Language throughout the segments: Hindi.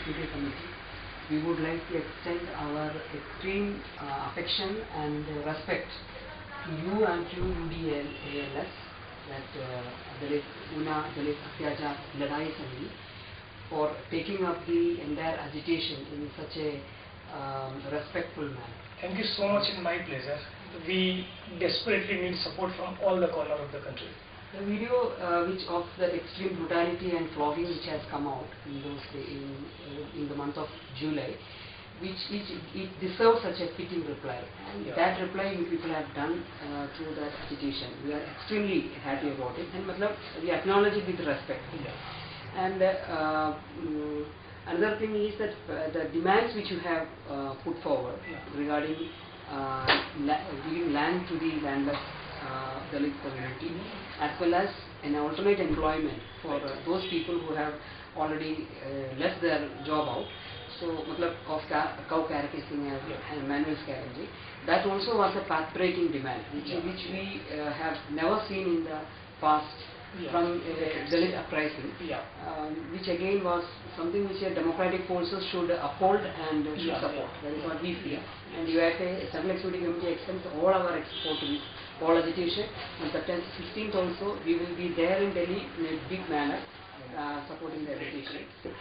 Executive Committee, we would like to extend our extreme affection and respect to you and to UDL-ALS, that Dalit Una Dalit Atyachar Ladai Samiti, for taking up the entire agitation in such a respectful manner. Thank you so much. In my pleasure. We desperately need support from all the corners of the country. The video which of that extreme brutality and flogging which has come out in those in the month of July, which it deserves such a fitting reply, and that reply you people have done through that agitation. We are extremely happy about it, and we acknowledge it with respect. And another thing is that the demands which you have put forward regarding giving land to the landless Dalit community, as well as an alternate employment for those people who have already left their job out, so of cow carcassing and manual scavenging. That also was a path-breaking demand, which we have never seen in the past from Dalit uprising, which again was something which democratic forces should uphold and should support. That is what we feel. And UATA Central Executive Committee extends all our support to this all agitation. On September 16th also, we will be there in Delhi in a big manner supporting the agitation.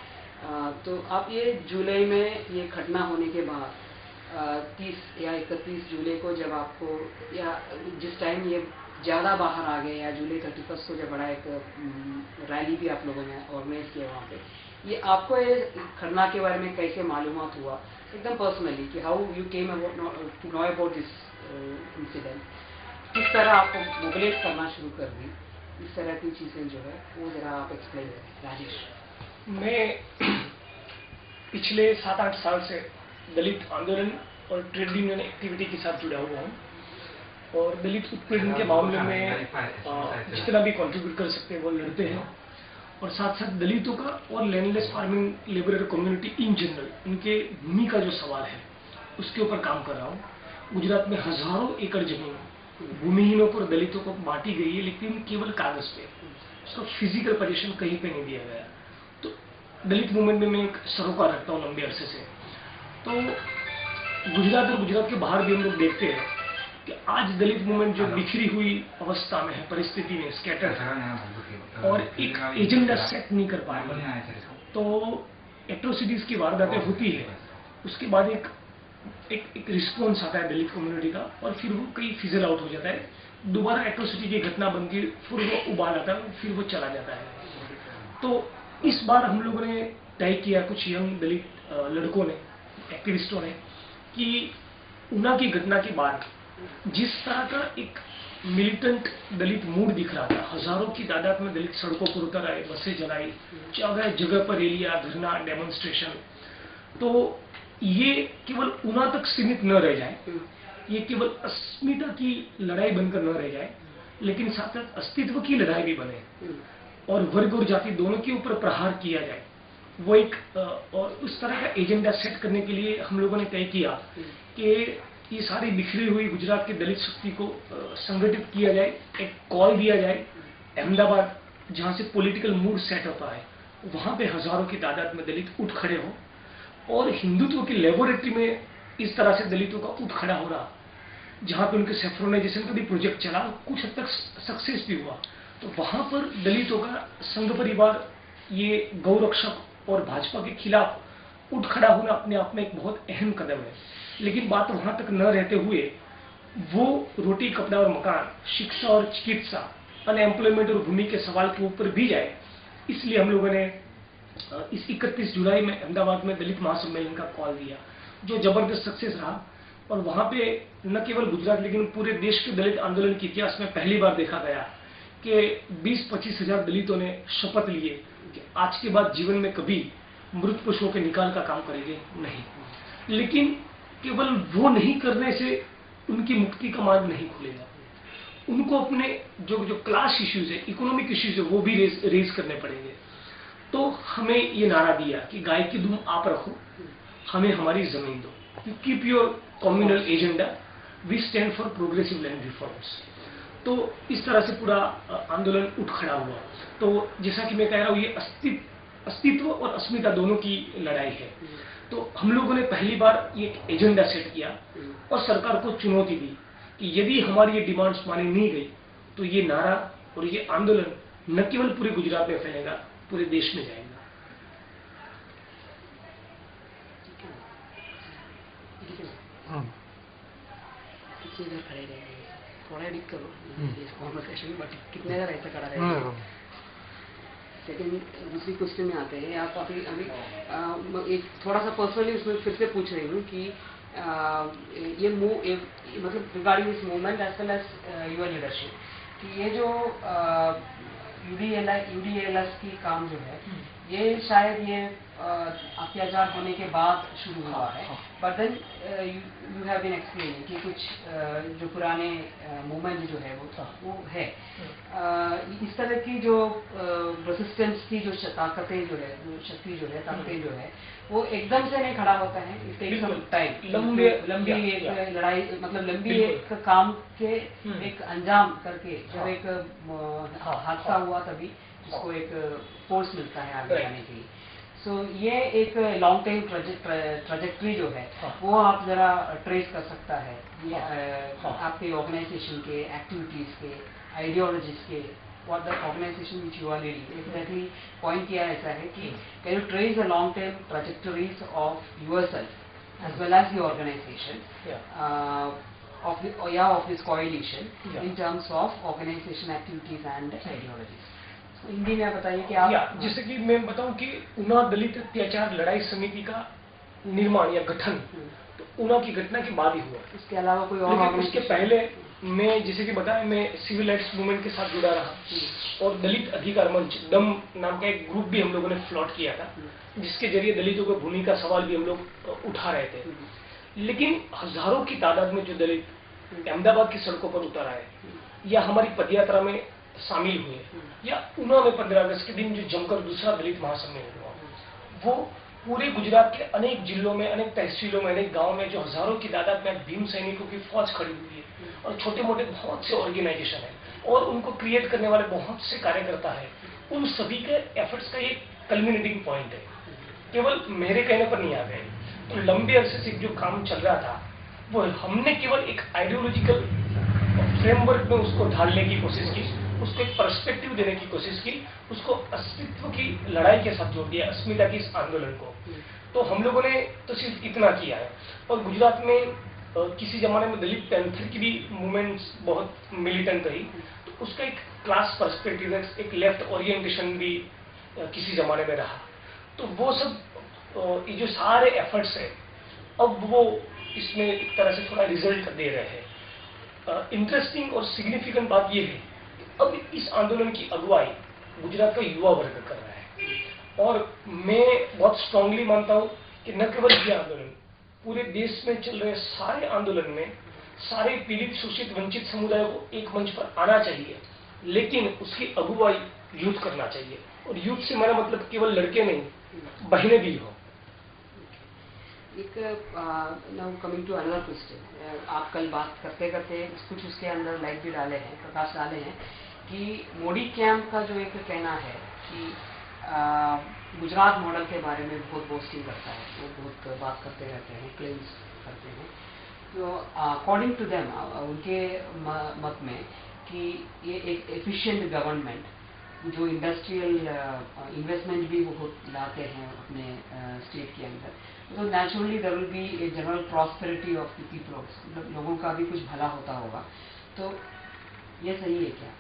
तो अब ये जुलाई में ये घटना होने के बाद 30 या 31 जुलाई को जब आपको या जिस टाइम ये ज़्यादा बाहर आ गए, या जुलाई 31 को जब बड़ा एक रैली भी आप लोगों ने ऑर्गेनाइज किया वहाँ पे, ये आपको ये घटना के बारे में कैसे मालूमात हुआ एकदम पर्सनली, कि how you came to know about this incident, किस तरह आपको मोबिलाइज करना शुरू कर दी, इस तरह की चीज़ें जो है वो ज़रा आप एक्सप्लेन करें। राजेश, मैं पिछले 7-8 साल से दलित आंदोलन और ट्रेड यूनियन एक्टिविटी के साथ जुड़ा हुआ हूँ, और दलित उत्पीड़न के मामले में जितना भी कंट्रीब्यूट कर सकते हैं वो लड़ते हैं, और साथ साथ दलितों का और landless farming labourer community in general, उनके भूमि का जो सवाल है उसके ऊपर काम कर रहा हूँ। गुजरात में हजारों एकड़ जमीन भूमिहीनों को और दलितों को बांटी गई है, लेकिन केवल कागज पे, उसका फिजिकल पोजीशन कहीं पे नहीं दिया गया। तो दलित मूवमेंट में मैं एक सरोकार रखता हूँ लंबे अरसे से। तो गुजरात और गुजरात के बाहर भी हम लोग देखते हैं कि आज दलित मूवमेंट जो बिखरी हुई अवस्था में है, परिस्थिति में स्कैटर है और एक एजेंडा सेट नहीं कर पा रही है, तो एट्रोसिटीज की वारदातें होती है, उसके बाद एक रिस्पॉन्स आता है दलित कम्युनिटी का, और फिर वो कहीं फिजल आउट हो जाता है, दोबारा एट्रोसिटी की घटना बनती है, फिर वो उबाल आता है, फिर वो चला जाता है। तो इस बार हम लोगों ने तय किया, कुछ यंग दलित लड़कों ने, एक्टिविस्टों ने, कि उना की घटना के बाद जिस तरह का एक मिलिटेंट दलित मूड दिख रहा था, हजारों की तादाद में दलित सड़कों पर उतर आए, बसें जलाई, जगह जगह पर रैलियां, धरना, डेमोन्स्ट्रेशन, तो ये केवल उना तक सीमित न रह जाए, ये केवल अस्मिता की लड़ाई बनकर न रह जाए, लेकिन साथ साथ अस्तित्व की लड़ाई भी बने, और वर्ग और जाति दोनों के ऊपर प्रहार किया जाए। वो एक और उस तरह का एजेंडा सेट करने के लिए हम लोगों ने तय किया कि ये सारी बिखरी हुई गुजरात की दलित शक्ति को संगठित किया जाए, एक कॉल दिया जाए अहमदाबाद, जहाँ से पॉलिटिकल मूड सेट होता है, वहाँ पे हजारों की तादाद में दलित उठ खड़े हो, और हिंदुत्व की लेबोरेटरी में इस तरह से दलितों का उठ खड़ा हो रहा, जहाँ पे उनके सेफ्रोनाइजेशन का भी प्रोजेक्ट चला, कुछ हद तक सक्सेस भी हुआ, तो वहाँ पर दलितों का संघ परिवार, ये गौरक्षक और भाजपा के खिलाफ उठ खड़ा होना अपने आप में एक बहुत अहम कदम है। लेकिन बात वहाँ तक न रहते हुए वो रोटी, कपड़ा और मकान, शिक्षा और चिकित्सा, अनएम्प्लॉयमेंट और भूमि के सवाल के ऊपर भी जाए, इसलिए हम लोगों ने इस 31 जुलाई में अहमदाबाद में दलित महासम्मेलन का कॉल दिया, जो जबरदस्त सक्सेस रहा। और वहाँ पे न केवल गुजरात लेकिन पूरे देश के दलित आंदोलन के इतिहास में पहली बार देखा गया कि 20-25 हजार दलितों ने शपथ लिए कि आज के बाद जीवन में कभी मृत पशुओं के निकाल का काम करेंगे नहीं। लेकिन केवल वो नहीं करने से उनकी मुक्ति का मार्ग नहीं खुलेगा, उनको अपने जो क्लास इश्यूज है, इकोनॉमिक इश्यूज है, वो भी रेज करने पड़ेंगे। तो हमें ये नारा दिया कि गाय की दुम आप रखो, हमें हमारी जमीन दो, you keep your communal agenda, we stand for progressive land reforms. तो इस तरह से पूरा आंदोलन उठ खड़ा हुआ। तो जैसा कि मैं कह रहा हूँ, ये अस्तित्व अस्तित्व और अस्मिता दोनों की लड़ाई है। तो हम लोगों ने पहली बार ये एजेंडा सेट किया और सरकार को चुनौती दी कि यदि हमारी ये डिमांड्स मानी नहीं गई तो ये नारा और ये आंदोलन न केवल पूरे गुजरात में फैलेगा, पूरे देश में जाएगा। थोड़ा एडिट करो इस कॉन्वर्सेशन में, बट कितने देर ऐसा करा रहेगा। सेकंड दूसरी क्वेश्चन में आते हैं। आप अभी एक थोड़ा सा पर्सनली उसमें फिर से पूछ रही हूँ कि मतलब regarding this movement as well as your leadership, कि ये जो यूडीएलएस की काम जो है, ये शायद ये अत्याचार होने के बाद शुरू हुआ है, but then you have been explaining कि कुछ जो पुराने मूवमेंट जो है वो है। इस तरह की जो रेसिस्टेंस की जो ताकतें जो है, शक्ति जो है, ताकतें जो है, वो एकदम से नहीं खड़ा होता है। इट टेक्स सम टाइम, लंबी एक लड़ाई, मतलब लंबी एक काम के एक अंजाम करके जब एक हादसा हुआ तभी इसको एक फोर्स मिलता है आगे जाने के लिए। सो ये एक लॉन्ग टाइम ट्रजेक्ट्री जो है वो आप जरा ट्रेस कर सकता है ये आपके ऑर्गेनाइजेशन के एक्टिविटीज के, आइडियोलॉजीज के, what the organization which you are leading exactly point किया ऐसा है कि can you trace the long term trajectories of yourself as well as the organization of this coalition in terms of organization activities and ideologies। so, Hindi में बताइए कि आप जैसे कि मैं बताऊं कि उन्नाव दलित अत्याचार लड़ाई समिति का निर्माण या गठन तो उन्नाव की घटना के बाद ही हुआ। इसके अलावा कोई और उसके पहले मैं जैसे कि बताया, मैं सिविल राइट्स मूवमेंट के साथ जुड़ा रहा और दलित अधिकार मंच दम नाम का एक ग्रुप भी हम लोगों ने फ्लॉट किया था, जिसके जरिए दलितों की भूमि का सवाल भी हम लोग उठा रहे थे। लेकिन हजारों की तादाद में जो दलित अहमदाबाद की सड़कों पर उतर आए या हमारी पदयात्रा में शामिल हुए या उन्होंने 15 अगस्त के दिन जो जमकर दूसरा दलित महासम्मेलन हुआ, वो पूरे गुजरात के अनेक जिलों में, अनेक तहसीलों में, अनेक गांव में जो हजारों की तादाद में भीम सैनिकों की फौज खड़ी हुई है और छोटे मोटे बहुत से ऑर्गेनाइजेशन है और उनको क्रिएट करने वाले बहुत से कार्यकर्ता है, उन सभी के एफर्ट्स का एक कल्मिनेटिंग पॉइंट है। केवल मेरे कहने पर नहीं आ गए। तो लंबे अरसे से जो काम चल रहा था वो हमने केवल एक आइडियोलॉजिकल फ्रेमवर्क में उसको ढालने की कोशिश की, उसको एक पर्सपेक्टिव देने की कोशिश की, उसको अस्तित्व की लड़ाई के साथ जोड़ दिया, अस्मिता की इस आंदोलन को। तो हम लोगों ने तो सिर्फ इतना किया है। और गुजरात में किसी जमाने में दलित पैंथर की भी मूवमेंट्स बहुत मिलिटेंट रही, तो उसका एक क्लास पर्सपेक्टिव, एक लेफ्ट ओरिएंटेशन भी किसी जमाने में रहा। तो वो सब ये जो सारे एफर्ट्स है अब वो इसमें एक तरह से थोड़ा रिजल्ट दे रहे हैं। इंटरेस्टिंग और सिग्निफिकेंट बात ये है कि अब इस आंदोलन की अगुवाई गुजरात का युवा वर्ग कर रहा है और मैं बहुत स्ट्रांगली मानता हूं कि न केवल ये आंदोलन, पूरे देश में चल रहे सारे आंदोलन में सारे पीड़ित, शोषित, वंचित समुदायों को एक मंच पर आना चाहिए, लेकिन उसकी अगुवाई यूथ करना चाहिए। और यूथ से मेरा मतलब केवल लड़के नहीं, बहनें भी हो। एक now coming to another question, आप कल बात करते करते कुछ उसके अंदर लाइट भी डाले हैं, प्रकाश डाले हैं कि मोदी कैंप का जो एक कहना है कि गुजरात मॉडल के बारे में बहुत बोस्टिंग करता है, वो बहुत बात करते रहते हैं, क्लेम्स करते हैं। तो अकॉर्डिंग टू देम, उनके मत में कि ये एक एफिशिएंट गवर्नमेंट जो इंडस्ट्रियल इन्वेस्टमेंट भी बहुत लाते हैं अपने स्टेट के अंदर, तो naturally there will be a general prosperity of the people, लोगों का भी कुछ भला होता होगा। तो ये सही है क्या,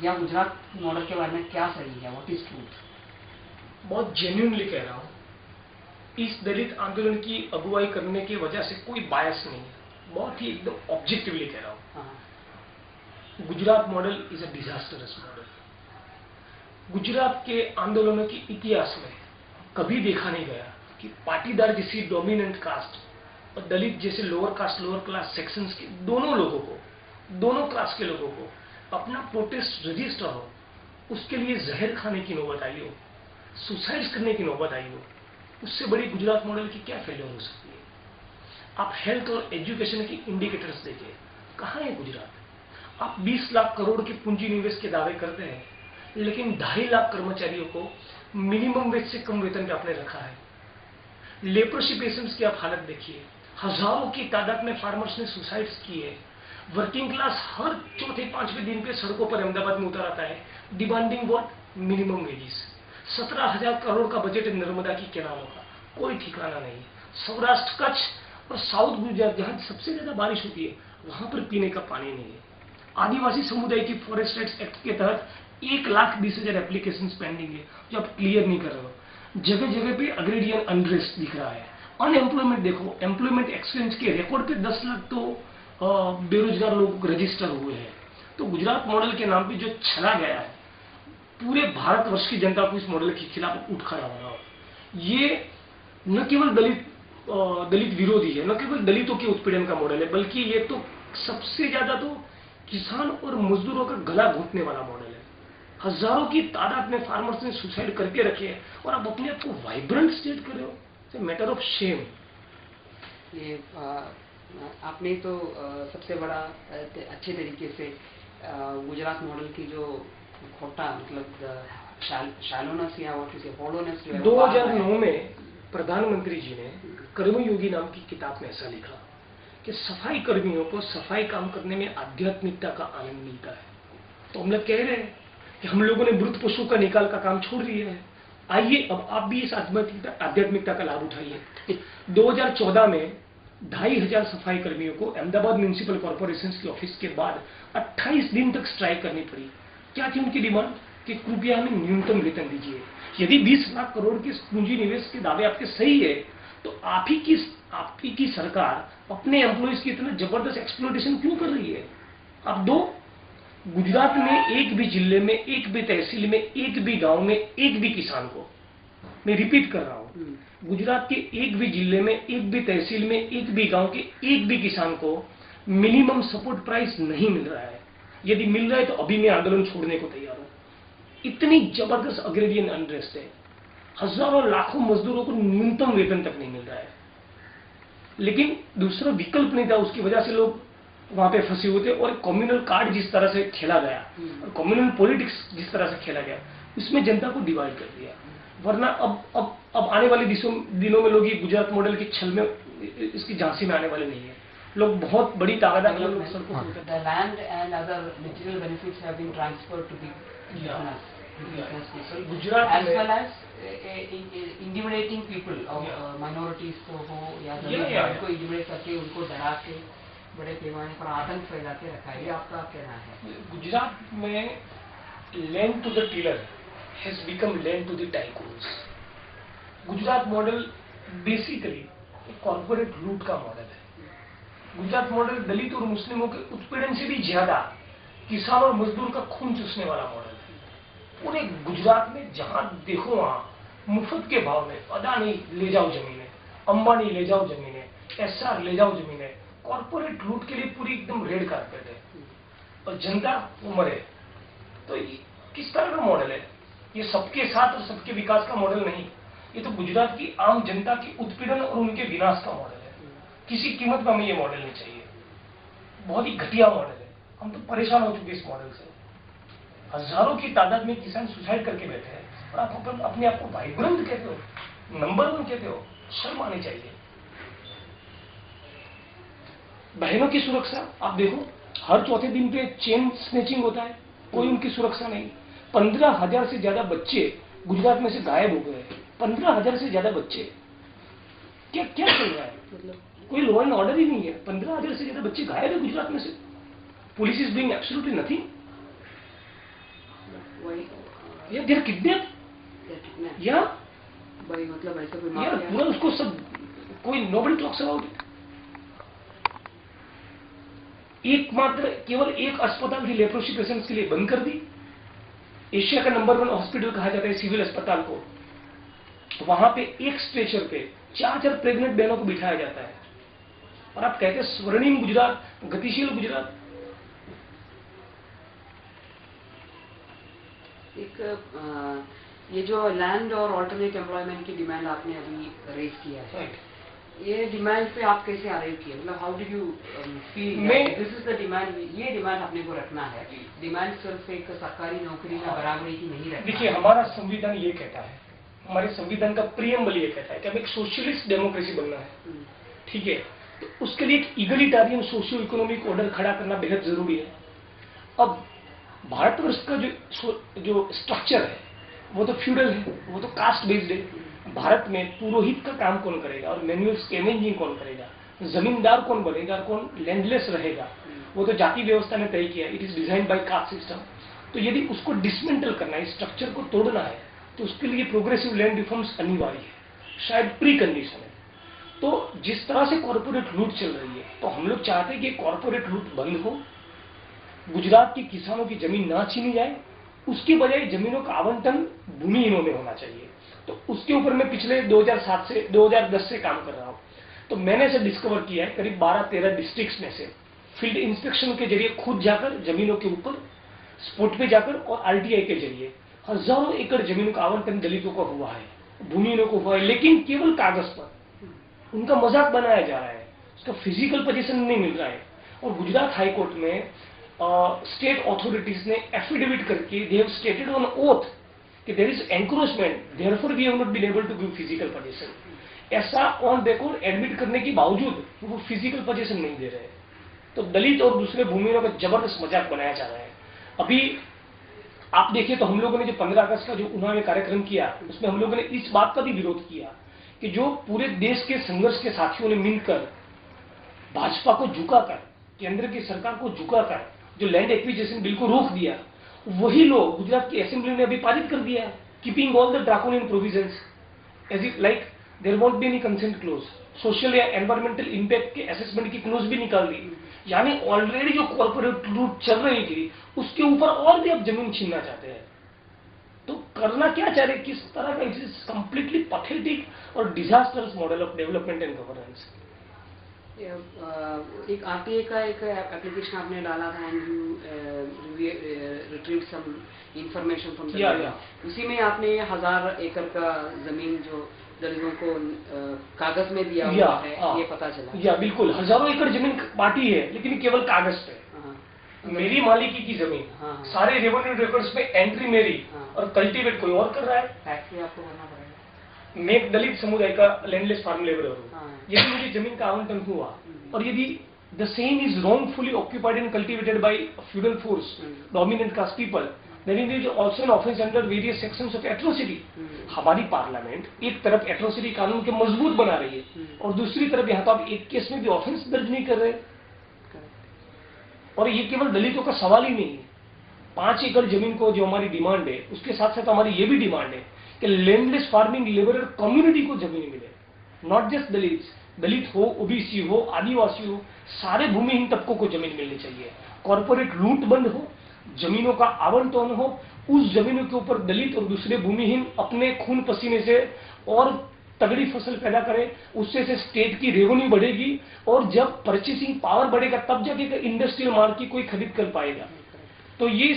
या गुजरात मॉडल के बारे में क्या सही है, व्हाट इज ट्रूथ? बहुत जेन्युइनली कह रहा हूँ, इस दलित आंदोलन की अगुवाई करने की वजह से कोई बायस नहीं है, बहुत ही एकदम ऑब्जेक्टिवली कह रहा हूँ। Gujarat model is a disastrous model. Gujarat के आंदोलनों के इतिहास में कभी देखा नहीं गया कि पाटीदार जैसी डोमिनेंट कास्ट और दलित जैसे lower caste, lower class sections के दोनों लोगों को, दोनों क्लास के लोगों को अपना प्रोटेस्ट रजिस्टर हो, उसके लिए जहर खाने की नौबत आई हो, सुसाइड करने की नौबत आई हो। उससे बड़ी गुजरात मॉडल की क्या फेलियर हो सकती है? आप हेल्थ और एजुकेशन की इंडिकेटर्स देखिए, कहाँ है गुजरात? आप 20 लाख करोड़ के पूंजी निवेश के दावे करते हैं, लेकिन 2.5 लाख कर्मचारियों को मिनिमम वेज से कम वेतन पे आपने रखा है। लेप्रोसी पेशेंट्स की आप हालत देखिए, हजारों की तादाद में फार्मर्स ने सुसाइड्स किए। वर्किंग क्लास हर चौथे पांचवें दिन पे सड़कों पर अहमदाबाद में उतर आता है, demanding what minimum wages. 17,000 crore का बजट है नर्मदा की केनालों का, कोई ठिकाना नहीं। सौराष्ट्र, कच्छ और साउथ गुजरात जहां सबसे ज्यादा बारिश होती है, वहां पर पीने का पानी नहीं है। आदिवासी समुदाय की फॉरेस्ट राइट्स एक्ट के तहत 1,20,000 एप्लीकेशन पेंडिंग है जो आप क्लियर नहीं कर रहे हो। जगह जगह पे अग्रेरियन अनरेस्ट दिख रहा है। अनएम्प्लॉयमेंट देखो, एम्प्लॉयमेंट एक्सचेंज के रिकॉर्ड पे 10 लाख तो बेरोजगार लोग रजिस्टर हुए हैं। तो गुजरात मॉडल के नाम पे जो छला गया है, पूरे भारतवर्ष की जनता को इस मॉडल के खिलाफ उठ खड़ा होना होगा। ये न केवल दलित विरोधी है, न केवल दलितों के उत्पीड़न का मॉडल है, बल्कि ये तो सबसे ज्यादा तो किसान और मजदूरों का गला घोंटने वाला मॉडल है। हजारों की तादाद में फार्मर्स ने सुसाइड करके रखे हैं और आप अपने आप को वाइब्रेंट स्टेट कर रहे हो। It's matter of shame. ये आपने तो सबसे बड़ा अच्छे तरीके से गुजरात मॉडल की जो खोटा मतलब शैलोनेस या होलोनेस जो है 2009 में प्रधानमंत्री जी ने कर्मयोगी नाम की किताब में ऐसा लिखा कि सफाई कर्मियों को सफाई काम करने में आध्यात्मिकता का आनंद मिलता है। तो हम लोग कह रहे हैं कि हम लोगों ने मृत पशु का निकाल का काम छोड़ दिया है। आइए अब आप भी इस आध्यात्मिकता का लाभ उठाइए। 2014 में 2,500 सफाई कर्मियों को अहमदाबाद म्यूनिसिपल कॉर्पोरेशन के ऑफिस के बाद 28 दिन तक स्ट्राइक करनी पड़ी। क्या थी उनकी डिमांड कि कृपया हमें न्यूनतम वेतन दीजिए। यदि 20 लाख करोड़ के पूंजी निवेश के दावे आपके सही है, तो आपकी की सरकार अपने एम्प्लॉइज की इतना जबरदस्त एक्सप्लॉयटेशन क्यों कर रही है? आप दो गुजरात में एक भी जिले में, एक भी तहसील में, एक भी गांव में, एक भी किसान को, मैं रिपीट कर रहा हूं, गुजरात के एक भी जिले में, एक भी तहसील में, एक भी गांव के एक भी किसान को मिनिमम सपोर्ट प्राइस नहीं मिल रहा है। यदि मिल रहा है तो अभी मैं आंदोलन छोड़ने को तैयार हूं। इतनी जबरदस्त अग्रेरियन अनरेस्ट है। हजारों लाखों मजदूरों को न्यूनतम वेतन तक नहीं मिल रहा है। लेकिन दूसरा विकल्प नहीं था, उसकी वजह से लोग वहां पे फंसे हुए थे। और कम्युनल कार्ड जिस तरह से खेला गया और कम्युनल पॉलिटिक्स जिस तरह से खेला गया, उसमें जनता को डिवाइड कर दिया। वरना अब आने वाले दिनों में लोग ये गुजरात मॉडल की छल में, इसकी झांसी में आने वाले नहीं है। लोग बहुत बड़ी ताकत है। The land and other material benefits have been transferred to the business people, Gujarat as well as intimidating people of minorities को हो या उनको इंटिमिडेट करके, उनको डरा के बड़े पैमाने पर आतंक फैला के रखा है। ये आपका कहना है? गुजरात में land to the tiller has become land to the tycoons. Gujarat model basically एक कॉर्पोरेट लूट का मॉडल है। गुजरात मॉडल दलित और मुस्लिमों के उत्पीड़न से भी ज्यादा किसान और मजदूर का खून चूसने वाला मॉडल है। पूरे गुजरात में जहां देखो वहां मुफ्त के भाव में अदानी ले जाओ जमीनें, अंबानी ले जाओ जमीनें, एसआर ले जाओ जमीनें। कॉर्पोरेट लूट के लिए पूरी एकदम रेड कारपेट है और जनता मरे। तो किस तरह का मॉडल है ये? सबके साथ और सबके विकास का मॉडल नहीं, ये तो गुजरात की आम जनता की उत्पीड़न और उनके विनाश का मॉडल है। किसी कीमत पर हमें ये मॉडल नहीं चाहिए। बहुत ही घटिया मॉडल है। हम तो परेशान हो चुके इस मॉडल से। हजारों की तादाद में किसान सुसाइड करके बैठे हैं और आप अपने आप को वाइब्रेंट कहते हो, नंबर 1 कहते हो। शर्म आनी चाहिए। बहनों की सुरक्षा आप देखो, हर चौथे दिन पे चेन स्नेचिंग होता है, कोई उनकी सुरक्षा नहीं। 15,000 से ज्यादा बच्चे गुजरात में से गायब हो गए। 15,000 से ज्यादा बच्चे। क्या क्या चल रहा है? मतलब कोई लॉ एंड ऑर्डर ही नहीं है। 15,000 से ज्यादा बच्चे गायब है गुजरात में से। Police is doing absolutely nothing. They are kidnap या भाई मतलब ऐसा कोई यार पूरा उसको सब कोई नोबडी टॉक्स अबाउट इट। एकमात्र केवल एक अस्पताल थी लेप्रोसी पेशेंट्स के लिए, बंद कर दी। एशिया का नंबर 1 हॉस्पिटल कहा जाता है सिविल अस्पताल को। वहां पे एक स्ट्रेचर पे 4 प्रेग्नेंट बहनों को बिठाया जाता है और आप कहते हैं स्वर्णिम गुजरात, गतिशील गुजरात। एक ये जो लैंड और ऑल्टरनेट एम्प्लॉयमेंट की डिमांड आपने अभी रेज किया है, ये डिमांड पे आप कैसे अराइव किए, मतलब how did you feel this is the demand, ये डिमांड अपने को रखना है, डिमांड सिर्फ एक सरकारी नौकरी में बराबरी की नहीं रखना। देखिए, हमारा संविधान ये कहता है, हमारे संविधान का प्रियम्बल ये कहता है कि हमें एक सोशलिस्ट डेमोक्रेसी बनना है, ठीक है। तो उसके लिए एक इगलिटारियन सोशियो इकोनॉमिक ऑर्डर खड़ा करना बेहद जरूरी है। अब भारतवर्ष का जो स्ट्रक्चर है वो तो फ्यूडल है, वो तो कास्ट बेस्ड है। भारत में पुरोहित का काम कौन करेगा और मैनुअल स्कैवेंजिंग कौन करेगा, जमींदार कौन बनेगा और कौन लैंडलेस रहेगा, वो तो जाति व्यवस्था ने तय किया। It is design by caste system. तो यदि उसको डिसमेंटल करना है, स्ट्रक्चर को तोड़ना है, तो उसके लिए प्रोग्रेसिव लैंड रिफॉर्म्स अनिवार्य है, शायद प्री कंडीशन है। तो जिस तरह से कॉर्पोरेट लूट चल रही है, तो हम लोग चाहते हैं कि कॉर्पोरेट लूट बंद हो, गुजरात के किसानों की जमीन ना छीनी जाए, उसके बजाय जमीनों का आवंटन भूमिहीनों में होना चाहिए। तो उसके ऊपर मैं पिछले 2007 से 2010 से काम कर रहा हूं। तो मैंने इसे डिस्कवर किया है, करीब 12-13 डिस्ट्रिक्ट्स में से फील्ड इंस्पेक्शन के जरिए खुद जाकर जमीनों के ऊपर स्पॉट पे जाकर और आरटीआई के जरिए हजारों एकड़ जमीनों का आवंटन दलितों को हुआ है, भूमिहीनों को हुआ है, लेकिन केवल कागज पर उनका मजाक बनाया जा रहा है, उसका फिजिकल पोजीशन नहीं मिल रहा है। और गुजरात हाईकोर्ट में स्टेट ऑथोरिटीज ने एफिडेविट करके they have stated on oath कि there is encroachment, therefore we have not been able to give physical possession. ऐसा ऑन रिकॉर्ड एडमिट करने के बावजूद वो फिजिकल पोजीशन नहीं दे रहे। तो दलित और दूसरे भूमिहीनों का जबरदस्त मजाक बनाया जा रहा है। अभी आप देखिए तो हम लोगों ने जो 15 अगस्त का जो उन्नाव में कार्यक्रम किया, उसमें हम लोगों ने इस बात का भी विरोध किया कि जो पूरे देश के संघर्ष के साथियों ने मिलकर भाजपा को झुकाकर, केंद्र की सरकार को झुकाकर जो लैंड एक्विजिशन बिल को रोक दिया, वही लोग गुजरात की असेंबली ने अभी पारित कर दिया है, keeping all the draconian provisions as if like there won't be any consent clause, social या एनवायरमेंटल इंपैक्ट के असेसमेंट की क्लोज भी निकाल दी। यानी ऑलरेडी जो कॉर्पोरेट लूट चल रही थी उसके ऊपर और भी अब जमीन छीनना चाहते हैं। तो करना क्या चाह रहे, किस तरह का, इट इज कंप्लीटली पैथेटिक और disasters model of development and governance. एक आरटीए का एक एप्लीकेशन आपने डाला था and you retrieve some information from the, उसी में आपने 1000 एकड़ का जमीन जो दलितों को कागज में दिया हुआ है, ये पता चला। या बिल्कुल, हजारों एकड़ जमीन बांटी है लेकिन केवल कागज पे, मेरी मालिकी की जमीन, सारे रेवेन्यू रिकॉर्ड्स में एंट्री मेरी, और कल्टीवेट कोई और कर रहा है। टैक्स आपको भरना पड़ेगा। मैं एक दलित समुदाय का लैंडलेस फार्म लेबर हूँ, यदि मुझे जमीन का आवंटन हुआ और यदि the same is wrongfully occupied and cultivated by feudal force, dominant caste people, then it is also an offence under various sections of atrocity. हमारी पार्लियामेंट एक तरफ एट्रोसिटी कानून के मजबूत बना रही है और दूसरी तरफ यहाँ तो आप एक केस में भी ऑफेंस दर्ज नहीं कर रहे। और ये केवल दलितों का सवाल ही नहीं है, 5 एकड़ जमीन को जो हमारी डिमांड है, उसके साथ साथ हमारी ये भी डिमांड है कि लैंडलेस फार्मिंग लेबरर कम्युनिटी को जमीन मिले, नॉट जस्ट दलित हो, ओबीसी हो, आदिवासी हो, सारे भूमिहीन तबकों को जमीन मिलनी चाहिए। कॉर्पोरेट लूट बंद हो, जमीनों का आवंटन हो, उस जमीनों के ऊपर दलित और दूसरे भूमिहीन अपने खून पसीने से और तगड़ी फसल पैदा करे, उससे से स्टेट की रेवेन्यू बढ़ेगी, और जब परचेसिंग पावर बढ़ेगा तब जाके इंडस्ट्रियल माल की कोई खरीद कर पाएगा। तो ये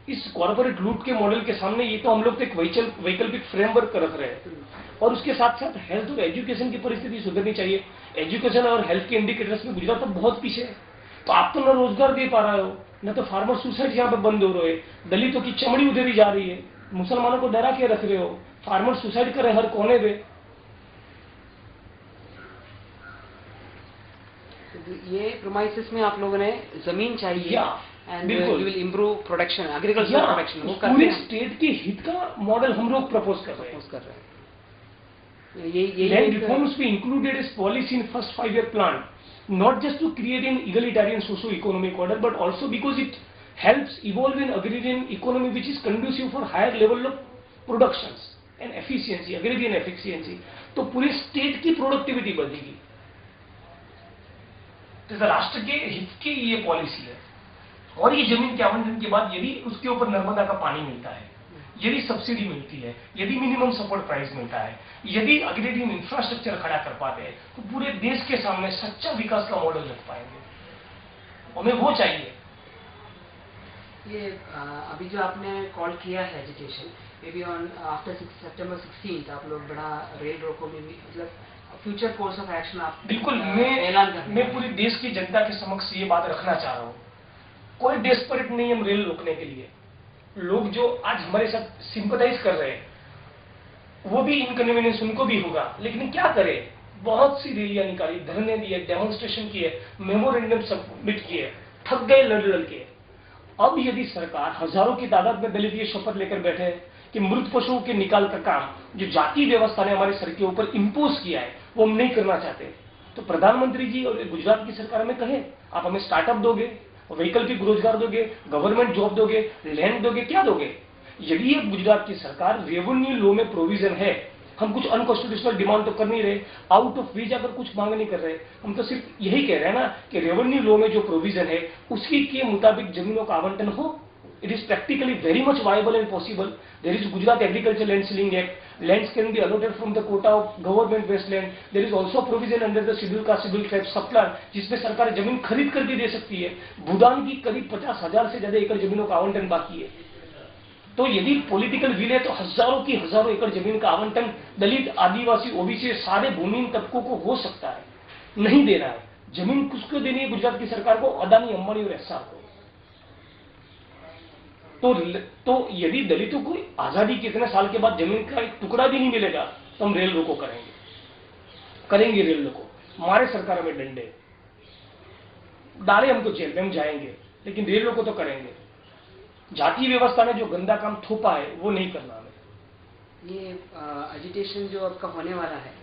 इस कॉर्पोरेट लूट के मॉडल के सामने ये तो हम लोग एक वैकल्पिक फ्रेमवर्क रख रहे हैं, और उसके साथ साथ हेल्थ और एजुकेशन की परिस्थिति सुधरनी चाहिए। एजुकेशन और हेल्थ के इंडिकेटर्स में गुजरात तो बहुत पीछे है। तो आप तो न रोजगार दे पा रहे हो, न तो फार्मर सुसाइड यहाँ पे बंद हो रहे हैं, दलितों की चमड़ी उधेरी जा रही है, मुसलमानों को डरा के रख रहे हो, फार्मर सुसाइड कर रहे हर कोने पे। ये प्रोमाइसेस में आप लोगों ने जमीन चाहिए एंड यू बिल्कुल will improve production, agriculture production, वो पूरे स्टेट के हित का मॉडल हम लोग प्रपोज कर रहे हैं। ये लैंड रिफॉर्म्स भी इंक्लूडेड इस policy in first 5 year plan, not just to create an egalitarian socio-economic order, but also because it helps evolve an agrarian economy which is conducive for higher level of productions and efficiency, agrarian efficiency। तो पूरे स्टेट की प्रोडक्टिविटी बढ़ेगी। तो राष्ट्र के हित की ये पॉलिसी है। और ये जमीन के आवंटन के बाद यदि उसके ऊपर नर्मदा का पानी मिलता है, यदि सब्सिडी मिलती है, यदि मिनिमम सपोर्ट प्राइस मिलता है, यदि अग्रेरियन इंफ्रास्ट्रक्चर खड़ा कर पाते हैं, तो पूरे देश के सामने सच्चा विकास का मॉडल रख पाएंगे। हमें वो चाहिए। ये अभी जो आपने कॉल किया है education, may be on after September 16 आप लोग बड़ा रेल रोको में, मतलब फ्यूचर कोर्स ऑफ एक्शन आप बिल्कुल, ऐलान कर मैं पूरी देश की जनता के समक्ष ये बात रखना चाह रहा हूँ। कोई डेस्परेट नहीं है रेल रोकने के लिए। लोग जो आज हमारे साथ सिंपथाइज कर रहे हैं, वो भी इनकन्वीनियंस उनको भी होगा, लेकिन क्या करें? बहुत सी रैलियां निकाली, धरने दिए, डेमोन्स्ट्रेशन किए, मेमोरेंडम सबमिट किए, थक गए लड़ लड़ के। अब यदि सरकार हजारों की तादाद में दलित ये शपथ लेकर बैठे हैं कि मृत पशुओं के निकाल का काम जो जाति व्यवस्था ने हमारे सर के ऊपर इंपोज किया है वो हम नहीं करना चाहते, तो प्रधानमंत्री जी और गुजरात की सरकार हमें कहे आप हमें स्टार्टअप दोगे, वैकल्पिक रोजगार दोगे, गवर्नमेंट जॉब दोगे, लैंड दोगे, क्या दोगे? यदि ये गुजरात की सरकार रेवेन्यू लॉ में प्रोविजन है, हम कुछ अनकॉन्स्टिट्यूशनल डिमांड तो कर नहीं रहे, आउट ऑफ रीच अगर कुछ मांग नहीं कर रहे, हम तो सिर्फ यही कह रहे हैं ना कि रेवेन्यू लॉ में जो प्रोविजन है उसकी के मुताबिक जमीनों का आवंटन हो। It is practically very much viable and possible. There is Gujarat Agriculture Land Ceiling Act. Lands can be allotted from the quota of government based land. There is also a provision under the schedule caste, schedule tribe subplan, जिसमें सरकार जमीन खरीद कर भी दे सकती है। भूटान की करीब 50,000 से ज्यादा एकड़ जमीनों का आवंटन बाकी है। तो यदि पॉलिटिकल विल है तो हजारों की हजारों एकड़ जमीन का आवंटन दलित, आदिवासी, ओबीसी सारे भूमिहीन तबकों को हो सकता है। नहीं दे रहा है। जमीन किसको देनी है गुजरात की सरकार को? अदानी, अंबानी और एस्सार को। तो यदि दलितों को आजादी के इतने साल के बाद जमीन का एक टुकड़ा भी नहीं मिलेगा तो हम रेल रोको करेंगे रेल रोको, हमारे सरकार में डंडे डाले, हमको जेल में हम जाएंगे, लेकिन रेल रोको तो करेंगे। जाति व्यवस्था ने जो गंदा काम थोपा है वो नहीं करना हमें। ये एजिटेशन जो आपका होने वाला है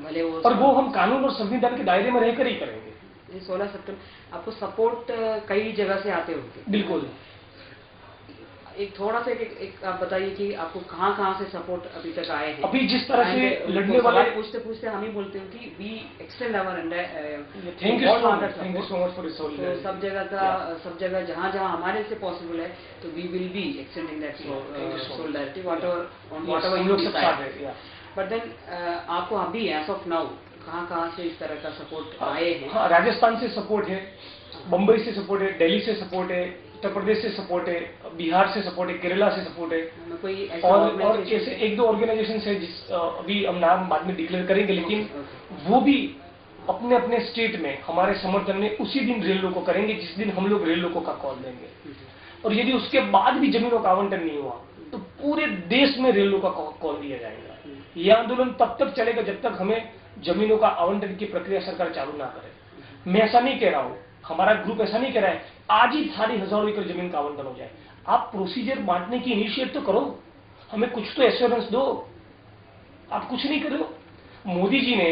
भले वो हम कानून और संविधान के दायरे में रहकर ही करेंगे। 16 सितंबर आपको सपोर्ट कई जगह से आते होंगे। बिल्कुल। एक थोड़ा सा एक आप बताइए कि आपको कहाँ से सपोर्ट अभी तक आए हैं? अभी जिस तरह से लड़ने वाले पूछते हम ही बोलते हैं कि we extend our thank you so much for this solidarity. सब जगह जहाँ हमारे से पॉसिबल है तो we will be extending that solidarity whatever you decide. But then आपको अभी एज ऑफ नाउ कहाँ से इस तरह का सपोर्ट आए हैं? हाँ, राजस्थान से सपोर्ट है, बम्बई से सपोर्ट है, दिल्ली से सपोर्ट है, उत्तर प्रदेश से सपोर्ट है, बिहार से सपोर्ट है, केरला से सपोर्ट है, कोई और ऐसे एक दो ऑर्गेनाइजेशन है जिस अभी हम नाम बाद में डिक्लेयर करेंगे, लेकिन वो भी अपने अपने स्टेट में हमारे समर्थन में उसी दिन रेल रोको करेंगे जिस दिन हम लोग रेल रोको का कॉल देंगे। और यदि उसके बाद भी जमीनों का आवंटन नहीं हुआ तो पूरे देश में रेल रोको का कॉल दिया जाएगा। यह आंदोलन तब तक चलेगा जब तक हमें जमीनों का आवंटन की प्रक्रिया सरकार चालू ना करे। मैं ऐसा नहीं कह रहा हूं, हमारा ग्रुप ऐसा नहीं कह रहा है आज ही सारी हजारों एकड़ जमीन का आवंटन हो जाए। आप प्रोसीजर बांटने की इनिशिएट तो करो, हमें कुछ तो एश्योरेंस दो। आप कुछ नहीं कर रहे हो। मोदी जी ने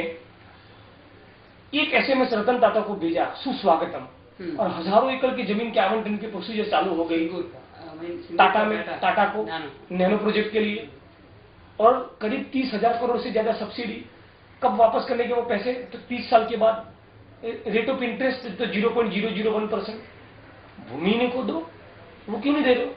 एक SMS रतन टाटा को भेजा, सुस्वागतम, और हजारों एकड़ की जमीन के आवंटन की प्रोसीजर चालू हो गई टाटा को नैनो प्रोजेक्ट के लिए, और करीब 30,000 करोड़ से ज्यादा सब्सिडी। कब वापस करने के वो पैसे? तो 30 साल के बाद। रेट ऑफ इंटरेस्ट तो 0.001%। भूमिहीनों को दो, वो क्यों नहीं दे रहे हो?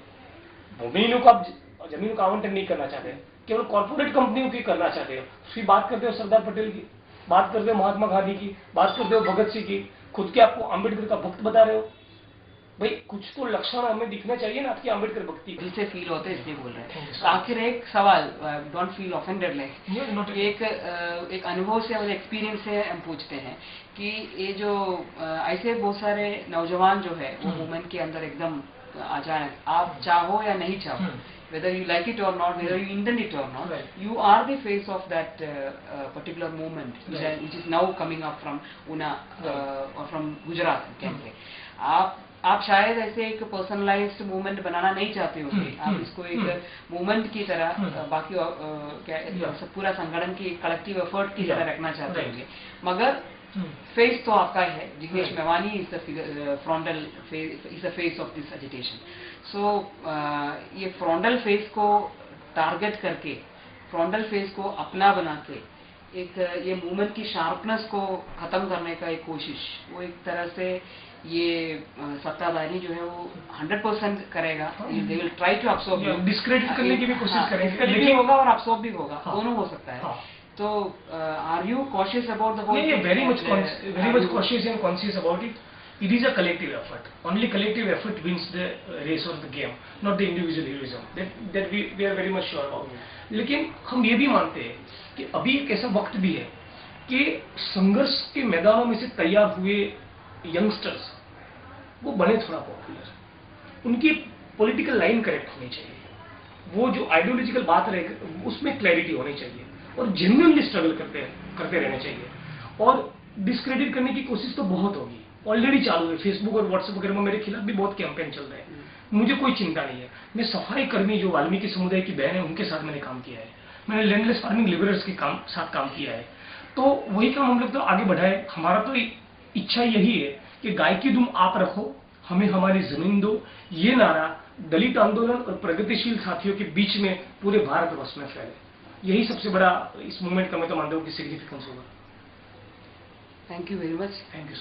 भूमिहीनों को आप जमीन का आवंटन नहीं करना चाहते, केवल कॉर्पोरेट कंपनियों की करना चाहते हो। फिर बात करते हो सरदार पटेल की, बात करते हो महात्मा गांधी की, बात करते हो भगत सिंह की, खुद के आपको अम्बेडकर का भक्त बता रहे हो। भाई कुछ तो लक्षण हमें दिखना चाहिए ना आपकी अम्बेडकर भक्ति दिल से फील होता है इसलिए बोल रहे हैं। तो आखिर एक सवाल, डोंट फील ऑफेंडेड, लाइक एक अनुभव से और एक्सपीरियंस से हम पूछते हैं कि ये जो ऐसे बहुत सारे नौजवान जो है वो मूवमेंट के अंदर एकदम अचानक, आप चाहो या नहीं चाहो, whether you like it or not, whether you intend it or not, you are the face of that particular movement which is now coming up from Una or from Gujarat, can say. आप शायद ऐसे एक पर्सनलाइज्ड मूवमेंट बनाना नहीं चाहते होंगे, आप इसको एक मूवमेंट की तरह बाकी पूरा संगठन की कलेक्टिव एफर्ट की तरह रखना चाहते होंगे, मगर फेस तो आपका है। Jignesh Mevani is the frontal is the face of this agitation. So ये फ्रंटल फेस को टारगेट करके, फ्रंटल फेस को अपना बना के एक ये मूवमेंट की शार्पनेस को खत्म करने का एक कोशिश, वो एक तरह से ये सत्ताधारी जो है वो 100% करेगा। They will try to absorb, discredit करने की भी कोशिश करेंगे, लेकिन होगा और अब्सॉर्ब भी होगा, दोनों हो सकता है। तो are you cautious about the whole? Very much cautious and conscious about it. It is a collective effort. Only collective effort wins the race or the game, not the individual heroism. That we are very much sure about. लेकिन हम ये भी मानते हैं कि अभी एक ऐसा वक्त भी है कि संघर्ष के मैदानों में से तैयार हुए यंगस्टर्स वो बने थोड़ा पॉपुलर, उनकी पॉलिटिकल लाइन करेक्ट होनी चाहिए, वो जो आइडियोलॉजिकल बात रहे उसमें क्लैरिटी होनी चाहिए और जेन्युइनली स्ट्रगल करते रहने चाहिए। और डिस्क्रेडिट करने की कोशिश तो बहुत होगी, ऑलरेडी चालू है, फेसबुक और व्हाट्सएप वगैरह में मेरे खिलाफ भी बहुत कैंपेन चल रहे हैं। मुझे कोई चिंता नहीं है, मैं सफाई कर्मी जो वाल्मीकि समुदाय की बहन है उनके साथ मैंने काम किया है, मैंने लैंडलेस फार्मिंग लिबरल्स के साथ काम किया है, तो वही काम हम लोग तो आगे बढ़ाए। हमारा तो इच्छा यही है कि गाय की दुम आप रखो, हमें हमारी जमीन दो, ये नारा दलित आंदोलन और प्रगतिशील साथियों के बीच में पूरे भारतवर्ष में फैले। यही सबसे बड़ा इस मूवमेंट का मैं तो मानता हूँ कि सिग्निफिकेंस होगा। Thank you very much. Thank you.